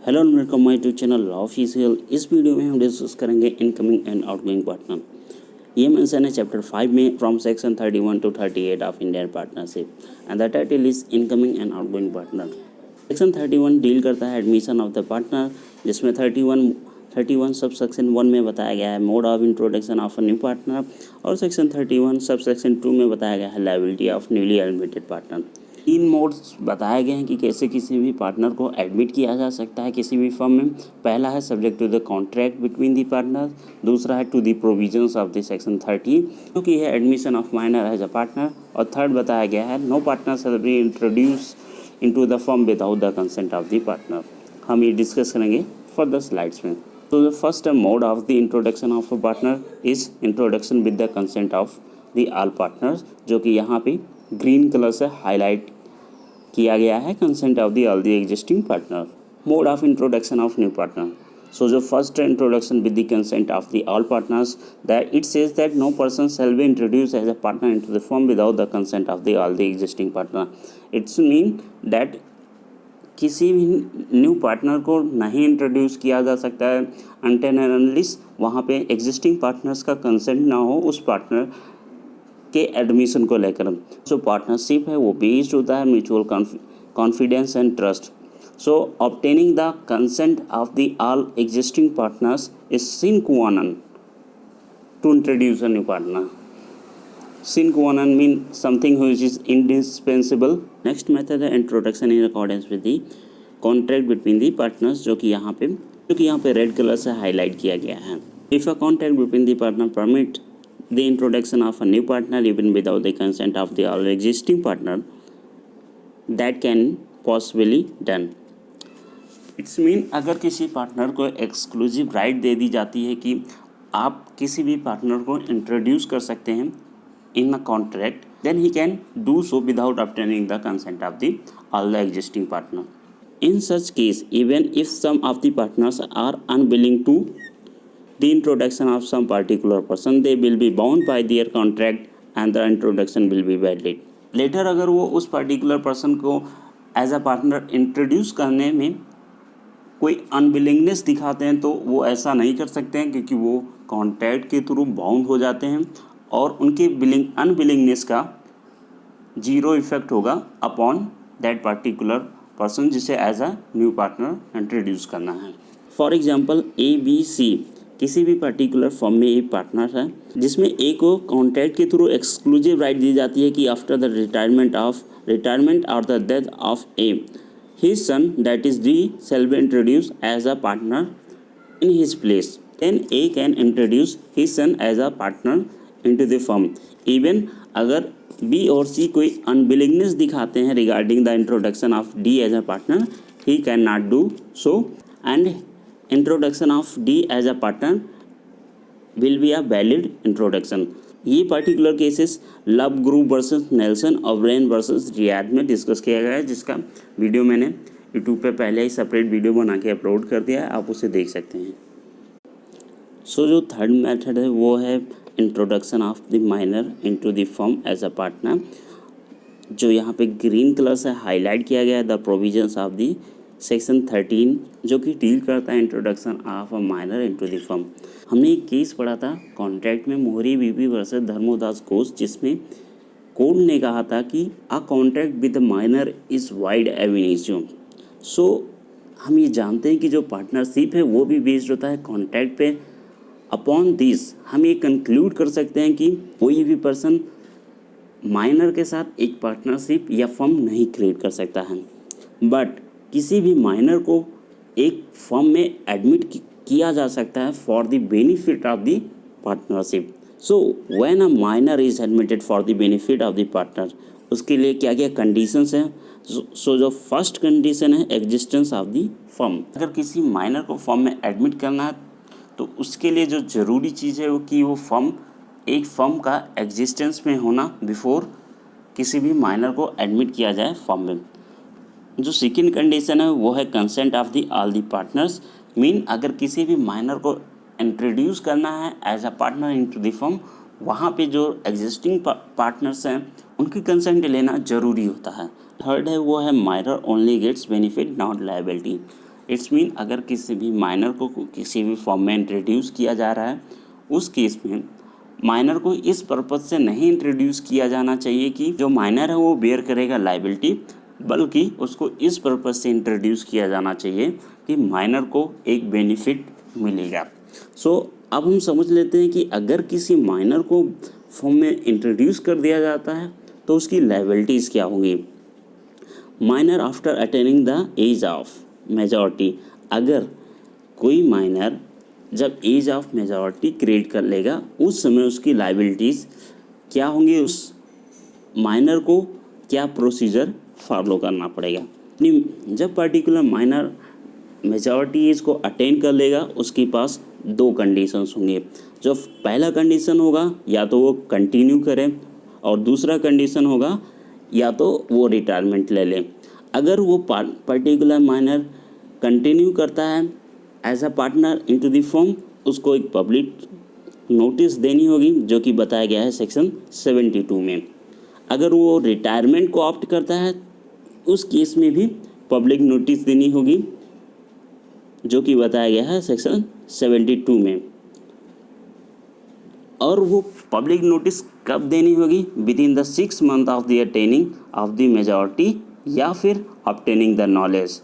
Hello and welcome my to channel law official. इस video में हम डिस्कस करेंगे इनकमिंग एंड आउटगोइंग पार्टनर। ये मेंशन है चैप्टर 5 में from section 31 to 38 of Indian partnership and the title is incoming and outgoing partner. Section 31 deal करता है admission of the partner, जिसमें 31 सब सेक्शन 1 में बताया गया है mode of introduction of a new partner, और सेक्शन 31 सब सेक्शन 2 में बताया गया है liability of newly admitted partner. 3 modes बताए गए हैं कि कैसे किसी भी पार्टनर को एडमिट किया जा सकता है किसी भी फर्म में। पहला है subject to the contract between the partner, दूसरा है to the provisions of the section 30 क्योंकि है admission of minor as a partner, और थर्ड बताया गया है no partner shall be introduce into the firm without the consent of the partner. हम ये डिस्कस करेंगे फर्दर स्लाइड्स में। तो the first mode of the introduction of a partner is introduction with the consent of the all partners, जो कि यहाँ पे green colour से हाईलाइट किया गया है consent of the all the existing partner. Mode of introduction of new partner, so जो first introduction with the consent of the all partners, that it says that no person shall be introduce as a partner into the firm without the consent of the all the existing partner. It's mean that किसी भी new partner को नहीं introduce किया जा सकता है until and unless वहाँ पे एग्जिस्टिंग पार्टनर्स का कंसेंट ना हो उस पार्टनर के एडमिशन को लेकर। जो पार्टनरशिप है वो बेस्ड होता है mutual confidence and trust. So obtaining the consent of the all existing partners is sine qua non to introduce a new partner. Sine qua non mean something which is indispensable. Next method है introduction in accordance with the contract between the partners, जो कि यहाँ पे red colour से highlight किया गया है। If a contract between the partner permit the introduction of a new partner even without the consent of the all existing partner, that can possibly done. It's mean अगर किसी partner को exclusive right they दी जाती है कि आप किसी भी partner को इंट्रोड्यूस कर सकते हैं in a contract, then he can do so without obtaining the consent of the all the existing partner. In such case, even if some of the partners are unwilling to the introduction of some particular person, they will be bound by their contract and the introduction will be valid. Later अगर वो उस particular person को as a partner introduce करने में कोई unwillingness दिखाते हैं तो वो ऐसा नहीं कर सकते हैं, क्योंकि वो कॉन्ट्रैक्ट के थ्रू बाउंड हो जाते हैं और उनके अनविलिंगनेस का जीरो इफेक्ट होगा अपॉन दैट पर्टिकुलर पर्सन जिसे as a new partner introduce करना है। फॉर एग्जांपल ABC किसी भी पर्टिकुलर फर्म में एक पार्टनर है, जिसमें ए को कॉन्ट्रैक्ट के थ्रू एक्सक्लूसिव राइट दी जाती है कि आफ्टर द रिटायरमेंट और the death of A, his son that is D shall be introduced as a partner in his place. Then A can introduce his son as a partner into the firm. Even अगर B और C कोई unwillingness दिखाते हैं regarding the introduction of D as a partner, he cannot do so, and introduction of D as a partner will be a valid introduction. ये particular cases love group versus Nelson और brain versus Riyadh में discuss किया गया है, जिसका video मैंने YouTube पे पहले ही सेपरेट वीडियो बना के अपलोड कर दिया है, आप उसे देख सकते हैं। सो जो थर्ड मेथड है वो है introduction of the minor into the firm as a partner, जो यहाँ पे ग्रीन कलर से हाईलाइट किया गया है the provisions of the section 13, जो कि डील करता है introduction of a minor into the firm. हमने एक केस पढ़ा था कॉन्ट्रैक्ट में मोहरी बीबी वर्सेस धर्मोदास घोष, जिसमें कोर्ट ने कहा था कि a contract with minor is void एविन्यू। सो हम ये जानते हैं कि जो पार्टनरशिप है वो भी बेस्ड होता है कॉन्ट्रैक्ट पे। अपॉन दिस हम ये कंक्लूड कर सकते हैं कि कोई भी पर्सन माइनर के साथ एक पार्टनरशिप या फर्म नहीं क्रिएट कर सकता है, बट किसी भी माइनर को एक फर्म में एडमिट किया जा सकता है for the benefit of the partnership. So when a minor is admitted for the benefit of the partner, उसके लिए क्या क्या कंडीशंस हैं। सो जो फर्स्ट कंडीशन है एग्जिस्टेंस ऑफ द फर्म। अगर किसी माइनर को फर्म में एडमिट करना है तो उसके लिए जो ज़रूरी चीज़ है वो कि वो फर्म एक फर्म का एग्जिस्टेंस में होना बिफोर किसी भी माइनर को एडमिट किया जाए फर्म में। जो सेकेंड कंडीशन है वो है consent of the all the partners. Mean अगर किसी भी माइनर को इंट्रोड्यूस करना है as a partner into the firm, वहाँ पे जो एग्जिस्टिंग पार्टनर्स हैं उनकी कंसेंट लेना ज़रूरी होता है। थर्ड है वो है minor only gets benefit not liability. It's mean अगर किसी भी माइनर को किसी भी फॉर्म में इंट्रोड्यूस किया जा रहा है, उस केस में माइनर को इस पर्पज़ से नहीं इंट्रोड्यूस किया जाना चाहिए कि जो माइनर है वो बेयर करेगा लाइबिलिटी, बल्कि उसको इस पर्पज़ से इंट्रोड्यूस किया जाना चाहिए कि माइनर को एक बेनिफिट मिलेगा। सो अब हम समझ लेते हैं कि अगर किसी माइनर को फॉर्म में इंट्रोड्यूस कर दिया जाता है तो उसकी लाइबिलिटीज़ क्या होंगी। Minor after attaining the age of majority, अगर कोई माइनर जब एज ऑफ मेजॉरिटी क्रिएट कर लेगा उस समय उसकी लाइबिलिटीज़ क्या होंगी, उस माइनर को क्या प्रोसीजर फॉलो करना पड़ेगा। जब पर्टिकुलर माइनर मेजॉरिटी एज को अटेन कर लेगा उसके पास दो कंडीशंस होंगे। जो पहला कंडीशन होगा या तो वो कंटिन्यू करें और दूसरा कंडीशन होगा या तो वो रिटायरमेंट ले लें। अगर वो पर्टिकुलर माइनर कंटिन्यू करता है as a partner into the firm, उसको एक पब्लिक नोटिस देनी होगी जो कि बताया गया है सेक्शन 72 में। अगर वो रिटायरमेंट को ऑप्ट करता है उस केस में भी पब्लिक नोटिस देनी होगी जो कि बताया गया है सेक्शन 72 में। और वो पब्लिक नोटिस कब देनी होगी, within the 6 month of the attaining of the majority या फिर obtaining the knowledge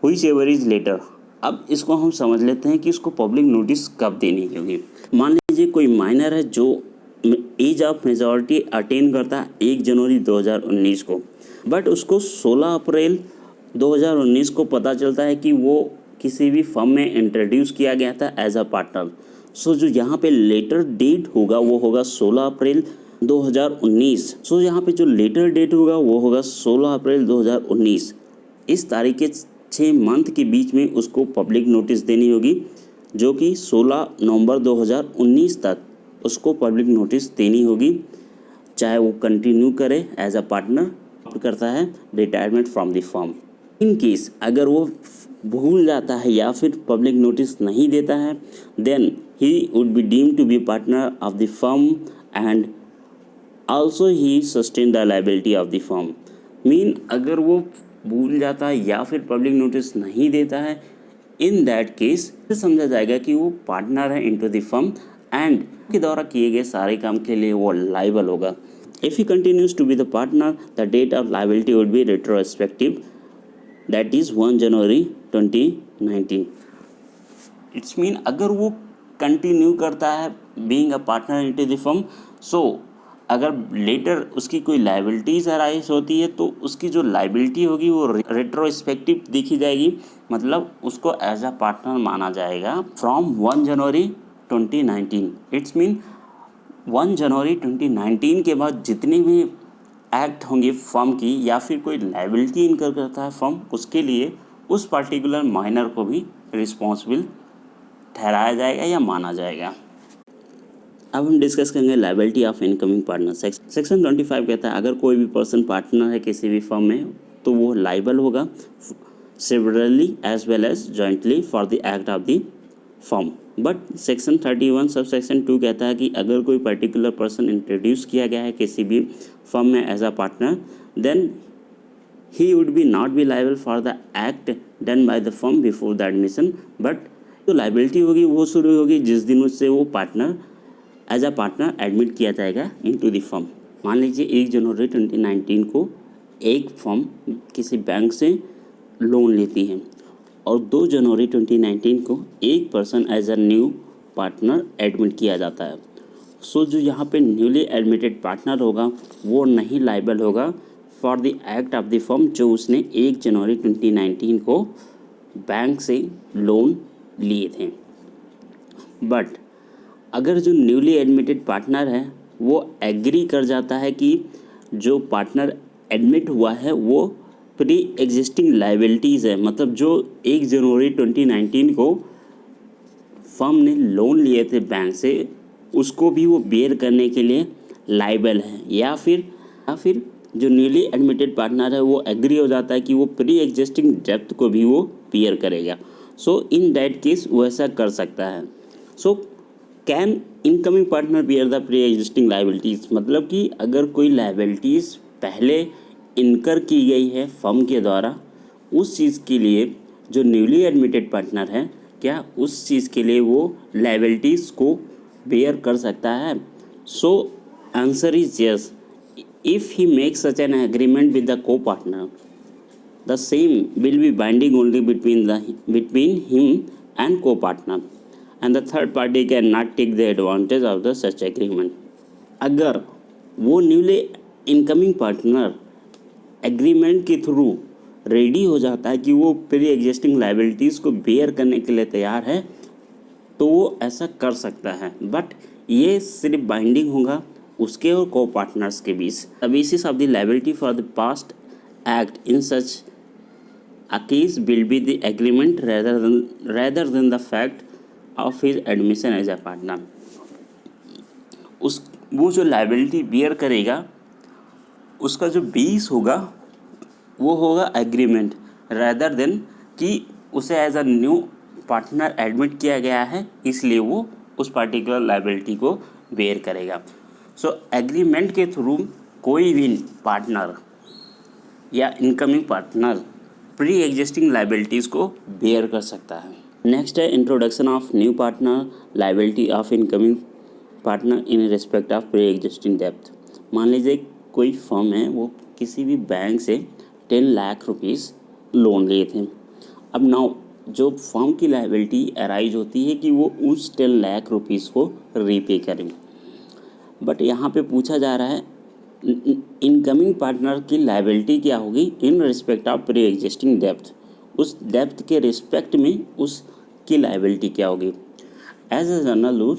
whichever is later. अब इसको हम समझ लेते हैं कि इसको पब्लिक नोटिस कब देनी होगी। मान लीजिए कोई माइनर है जो एज ऑफ मेजॉरिटी अटेन करता है 1 जनवरी 2019 को, बट उसको 16 अप्रैल 2019 को पता चलता है कि वो किसी भी फर्म में इंट्रोड्यूस किया गया था एज अ पार्टनर। सो जो यहाँ पे लेटर डेट होगा वो होगा 16 अप्रैल 2019। सो यहाँ पे जो लेटर डेट होगा वो होगा 16 अप्रैल 2019। इस तारीख के 6 मंथ के बीच में उसको पब्लिक नोटिस देनी होगी जो कि 16 नवंबर 2019 तक उसको पब्लिक नोटिस देनी होगी, चाहे वो कंटिन्यू करे एज अ पार्टनर करता है retirement from the firm. In case अगर वो भूल जाता है या फिर पब्लिक नोटिस नहीं देता है, then he would be deemed to be partner of the firm and also he sustain the liability of the firm. Mean अगर वो भूल जाता है या फिर पब्लिक नोटिस नहीं देता है, इन दैट केस समझा जाएगा कि वो पार्टनर है इनटू द फर्म एंड के द्वारा किए गए सारे काम के लिए वो लायबल होगा। If he continues to be the partner, the date of liability would be retrospective, that is 1 January 2019. It's mean अगर वो कंटिन्यू करता है being a partner into the firm, so अगर लेटर उसकी कोई लाइबिलिटीज़ अराइज होती है तो उसकी जो लाइबिलिटी होगी वो रेट्रोस्पेक्टिव देखी जाएगी, मतलब उसको एज अ पार्टनर माना जाएगा फ्रॉम 1 जनवरी 2019। इट्स मीन 1 जनवरी 2019 के बाद जितनी भी एक्ट होंगे फर्म की या फिर कोई लाइबिलिटी इनकर करता है फर्म, उसके लिए उस पर्टिकुलर माइनर को भी रिस्पॉन्सिबल ठहराया जाएगा या माना जाएगा। अब हम डिस्कस करेंगे liability of incoming partner. Section 25 कहता है अगर कोई भी पर्सन पार्टनर है किसी भी फर्म में तो वो लाइबल होगा severally as well as jointly for the act of the firm. But section 31 sub section 2 कहता है कि अगर कोई पर्टिकुलर पर्सन इंट्रोड्यूस किया गया है किसी भी फर्म में as a partner, then he would be not be liable for the act done by the firm before the admission. But जो लाइबिलिटी होगी वो शुरू होगी जिस दिन उससे वो partner as a partner admit किया जाएगा इनटू द फर्म। मान लीजिए 1 जनवरी 2019 को एक फर्म किसी बैंक से लोन लेती है और 2 जनवरी 2019 को एक person as a new partner admit किया जाता है। सो जो यहाँ पे न्यूली एडमिटेड पार्टनर होगा वो नहीं लाइबल होगा for the act of the firm जो उसने 1 जनवरी 2019 को बैंक से लोन लिए थे। बट अगर जो न्यूली एडमिटेड पार्टनर है वो एग्री कर जाता है कि जो पार्टनर एडमिट हुआ है वो प्री एग्जिस्टिंग लाइबिलिटीज़ है, मतलब जो 1 जनवरी 2019 को फर्म ने लोन लिए थे बैंक से उसको भी वो बेयर करने के लिए लाइबल है, या फिर जो न्यूली एडमिटेड पार्टनर है वो एग्री हो जाता है कि वो प्री एग्जिस्टिंग डेब्ट को भी वो बेयर करेगा। सो इन दैट केस वो ऐसा कर सकता है। So can incoming partner bear the pre existing liabilities, मतलब कि अगर कोई लाइबिलिटीज़ पहले इनकर की गई है फर्म के द्वारा उस चीज़ के लिए जो न्यूली एडमिटेड पार्टनर है क्या उस चीज़ के लिए वो लायबिलिटीज़ को बेयर कर सकता है? So answer is yes. If he makes such an agreement with the को partner, the same will be binding only between him and co-partner, and the third party cannot take the advantage of the such agreement. अगर वो newly incoming partner agreement के through ready हो जाता है कि वो pre existing liabilities को bear करने के लिए तैयार है, तो वो ऐसा कर सकता है, बट ये सिर्फ बाइंडिंग होगा उसके और को पार्टनर्स के बीच। The basis of the liability for the past act in such a case will be the agreement rather than the fact of his admission as a partner. वो जो लाइबिलिटी बियर करेगा उसका जो बेस होगा वो होगा एग्रीमेंट, rather than कि उसे as a new partner admit किया गया है इसलिए वो उस पार्टिकुलर लाइबिलिटी को बेयर करेगा। सो एग्रीमेंट के थ्रू कोई भी पार्टनर या incoming partner pre existing liabilities को बेयर कर सकता है। नेक्स्ट है introduction of new partner liability of incoming partner in respect of pre existing depth. मान लीजिए कोई फर्म है वो किसी भी बैंक से 10 लाख रुपीस लोन लिए थे। अब नाउ जो फर्म की लाइबिलिटी अराइज होती है कि वो उस 10 लाख रुपीस को रीपे करें, बट यहाँ पे पूछा जा रहा है इनकमिंग पार्टनर की लाइबिलिटी क्या होगी in respect of pre existing depth, उस डेप्थ के रिस्पेक्ट में उसकी लाइबिलिटी क्या होगी। As a general rule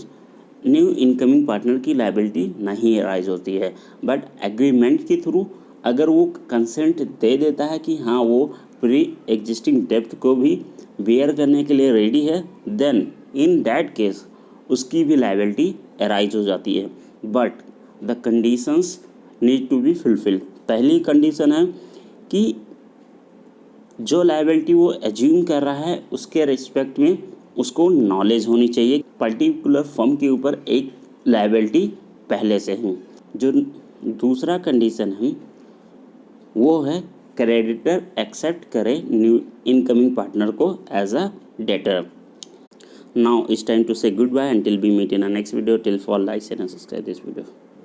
new incoming partner की लाइबिलिटी नहीं राइज होती है, बट एग्रीमेंट के थ्रू अगर वो कंसेंट दे देता है कि हाँ वो प्री एग्जिस्टिंग डेप्थ को भी बेयर करने के लिए रेडी है, देन इन दैट केस उसकी भी लाइबिलिटी अराइज हो जाती है, but the conditions need to be fulfil. पहली कंडीशन है कि जो लाइबिलिटी वो एज्यूम कर रहा है उसके रिस्पेक्ट में उसको नॉलेज होनी चाहिए, पर्टिकुलर फर्म के ऊपर एक लाइबिलिटी पहले से है। जो दूसरा कंडीशन है वो है क्रेडिटर एक्सेप्ट करे न्यू इनकमिंग पार्टनर को as a debtor. Now it's time to say goodbye until we meet in our next video. Till fall, like, share and subscribe this video.